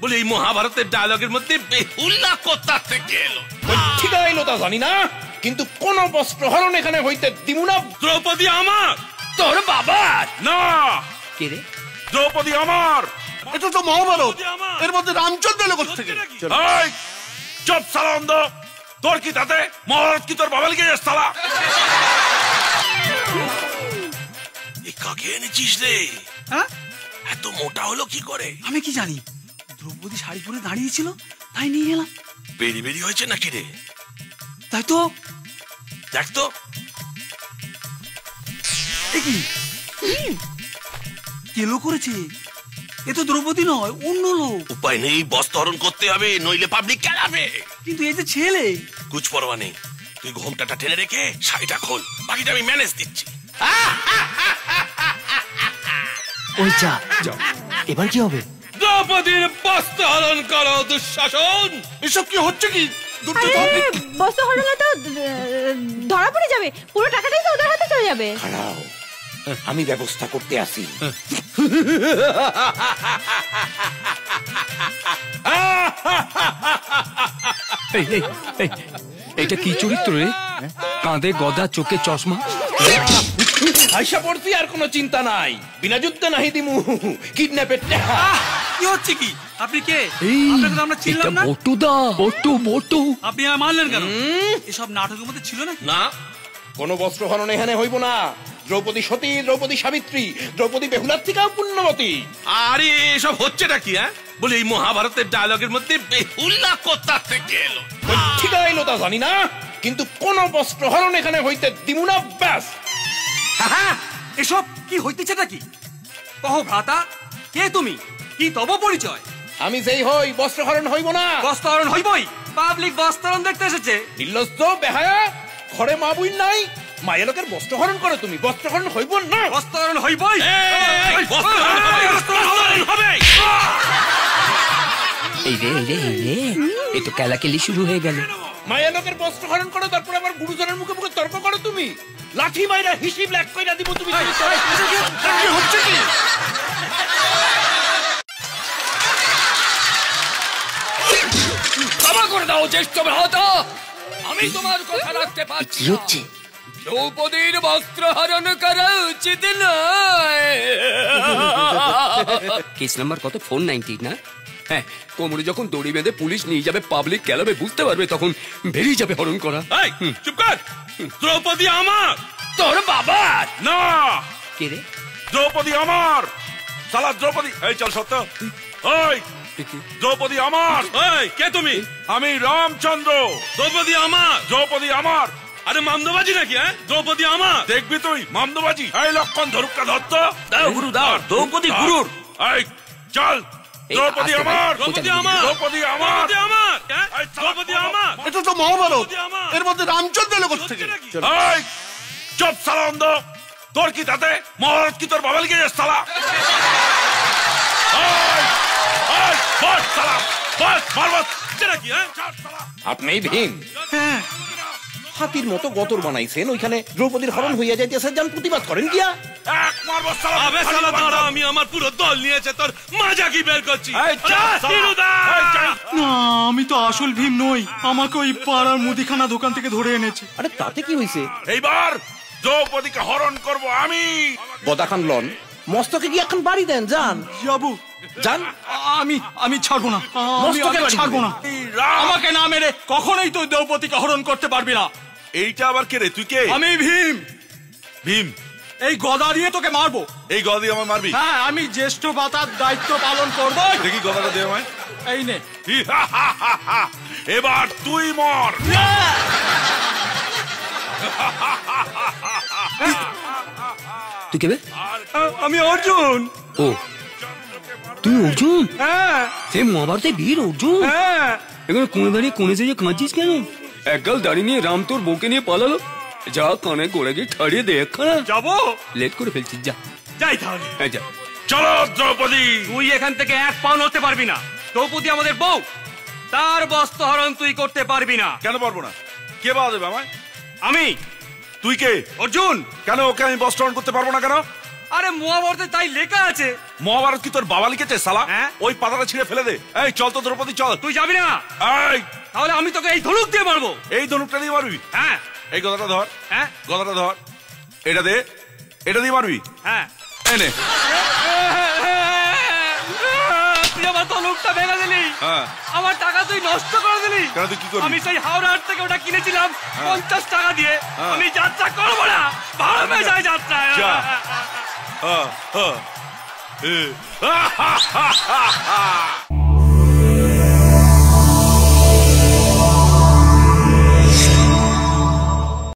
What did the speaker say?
বলে এই মহাভারতের ডায়লগের মধ্যে বেহুলা কোথা থেকে এলো? ঠিক এলো তা জানি না, কিন্তু কোন বস্ত্রহরণ এখানে হইতে দিমু না। দ্রৌপদী আমার। তোর বাবা না। কে রে? দ্রৌপদী আমার। এটা তো মহাভারত, এর মধ্যে রামচন্দ্র এলো কোথা থেকে? চুপ সালা অন্ধ, তোর কি তাতে? মহাভারত কি তোর বাবা লিখে যাস সালা? কাকে এনেছিস রে? হ্যাঁ, এত মোটা হলো কি করে? আমি কি জানি, দ্রৌপদী শাড়ি পরে দাঁড়িয়েছিল তাই নিয়ে এলাম। বেরি বেরি হয়েছে নাকি রে? তাই তো। দেখ তো। কেলো করেছে? এ তো দ্রৌপদী নয়, অন্য লোক। উপায় নেই, বস্ত্রহরণ করতে হবে, নইলে পাবলিক কেলাবে। কিন্তু এই যে ছেলে। কুছ পরোয়া নেই, তুই ঘোমটাটা টেনে রেখে শাড়িটা খোল, বাকিটা আমি ম্যানেজ দিচ্ছি। ওই যা, এবার কি হবে? দ্রৌপদীর বস্ত্রহরণ করো দুঃশাসন। এসব কি হচ্ছে কি? বস্ত্রহরণ তো ধরা পড়ে যাবে, পুরো টাকাটাই তো ওদের হাতে চলে যাবে। খাড়াও, আমি ব্যবস্থা করতে আসি। এটা কি চরিত্র রে? কাঁধে গদা, চোখে চশমা। আইসা পড়ছি, আর কোনো চিন্তা নাই। বিনা যুদ্ধে নাহি দিমু কিডন্যাপের। কি হচ্ছে কি? আপনি কে? আপনাকে তো আমরা চিনলাম না। বটুদা, বটু। আপনি আর মানলেন কেন? এসব নাটকের মধ্যে ছিল না? না, কোনো বস্ত্রহরণ এখানে হইব না। দ্রৌপদী সতী, দ্রৌপদী সাবিত্রী, দ্রৌপদী বেহুলার থেকেও পুণ্যবতী। আরে এসব হচ্ছেটা কি? বলে এই মহাভারতের ডায়লগের মধ্যে বেহুলা কোথা থেকে এলো? ঠিক এলো তা জানি না, কিন্তু কোন বস্ত্রহরণ এখানে হইতে দিমু না। ব্যাস। এসব কি হইতেছেটা কি? কহ ভ্রাতা, কে তুমি? কি তব পরিচয়? আমি যেই হই, বস্ত্রহরণ হইব না। বস্ত্রহরণ হইবই, পাবলিক বস্ত্রহরণ দেখতে এসেছে। নির্লজ্জ বেহায়া, ঘরে মা বুই নাই, মায়ের লোকের বস্ত্রহরণ করে তুমি। বস্ত্রহরণ হইব না। বস্ত্রহরণ হইবই। এই রে, এ তো কেলাকেলি শুরু হয়ে গেল। মায়ের লোকের বস্ত্রহরণ করো, তারপরে আবার গুরুজনের মুখে মুখে তর্ক করো তুমি। লাঠি মাইরা হিসিব লেখ কইরা দিব তুমি। কি হচ্ছে কি? ক্ষমা করে দাও জ্যেষ্ঠ ভ্রাতা, আমি তোমার কথা রাখতে পারছি না। দ্রৌপদীর বস্ত্রহরণ করা উচিত নয়। কেস নাম্বার কত? 490 না? হ্যাঁ, কোমরে যখন দড়ি বেঁধে পুলিশ নিয়ে যাবে, পাবলিক ক্যালাবে বুঝতে পারবে, তখন বেরিয়ে যাবে হরণ করা। চুপ কর। দ্রৌপদী আমার। তোর বাবা না। কে রে? দ্রৌপদী আমার। সালা দ্রৌপদী। এই চল সত্য। ওই দ্রৌপদী আমার। এই কে তুমি? আমি রামচন্দ্র। দ্রৌপদী আমার। দ্রৌপদী আমার। আরে মামদবাজি নাকি? দ্রৌপদী আমার। দেখবি তুই মামদবাজি? এই লক্ষণ ধরুকা ধরত। দাও গুরু, দাও। দ্রৌপদী গুরুর। এই চল। দ্রৌপদী আমার। দ্রৌপদী আমার। দ্রৌপদী আমার। দ্রৌপদী আমার। এটা তো মহাভারত, এর মধ্যে রামচন্দ্র এলো কোথা থেকে? এই চুপ সালা অন্ধ, তোর কি তাতে? মহাভারত কি তোর বাবা লিখে যাস সালা? আপনি ভীম? হাতির মতো গতর বানাইছেন, ওইখানে দ্রৌপদীর হরণ হইয়া যাইতেছে, যান প্রতিবাদ করেন গিয়া। আমি আমার পুরো দল নিয়েছে, তোর মাজা কি বের করছি? না, আমি তো আসল ভীম নই, আমাকে ওই পাড়ার মুদিখানা দোকান থেকে ধরে এনেছে। আরে তাতে কি হইছে? এইবার দ্রৌপদীকে হরণ করব আমি। গদা খান লন, মস্তকে গিয়ে এখন বাড়ি দেন, যান। যাবো, যান। আমি ছাড়বো না, ছাড়বো না। আমাকে না মেরে কখনোই তুই দ্রৌপদীকে হরণ করতে পারবি না। এইটা আবার কে রে? তুই কে? আমি ভীম। ভীম? এই গদা দিয়ে তোকে মারবো। এই গদা দিয়ে আমার মারবি? হ্যাঁ, আমি জ্যেষ্ঠ ভ্রাতার দায়িত্ব পালন করবো। দেখি গদাটা দে আমায়। এই নে। এবার তুই মর। তুই কে? আমি অর্জুন। ও, তুই অর্জুন? হ্যাঁ। সে মহাভারতে বীর অর্জুন? হ্যাঁ। এখন কোনে দাঁড়িয়ে কোনে যে কাঁদছিস কেন? একগাল দাড়ি নিয়ে রাম তোর বউকে নিয়ে পালালো। যা, কানে গোড়া গিয়ে ঠাড়িয়ে দে একখানা। যাবো? লেট করে ফেলছিস, যা। যাই তাহলে। হ্যাঁ, যা। চলো দ্রৌপদী। তুই এখান থেকে এক পাও নড়তে পারবি না। দ্রৌপদী আমাদের বউ, তার বস্ত্রহরণ তুই করতে পারবি না। কেন পারবো না? কে বাধা দেবে আমায়? আমি। তুই কে? অর্জুন। কেন ওকে আমি বস্ত্রহরণ করতে পারবো না কেন? আরে মহাভারতে তাই লেখা আছে। মহাভারত কি তোর বাবা লিখেছে শালা? হ্যাঁ। ওই পাতাটা ছিঁড়ে ফেলে দে। এই চল তো দ্রৌপদী চল। তুই যাবি না? এই তাহলে আমি তোকে এই ধনুক দিয়ে মারবো। এই ধনুকটা দিয়ে মারবি? হ্যাঁ। এই গদাটা ধর। হ্যাঁ। গদাটা ধর। এটা দে, এটা দিয়ে মারবি। হ্যাঁ। এনে তুই আমার ধনুকটা ভেঙে দিলি। হ্যাঁ। আমার টাকা তুই নষ্ট করে দিলি। কেন, তুই কি করবি? আমি সেই হাওড়া হাট থেকে ওটা কিনেছিলাম 50 টাকা দিয়ে। আমি যাত্রা করবো না, ভাড়া মেয়ে যায় যাত্রা। যা। হ্যাঁ, হ্যাঁ।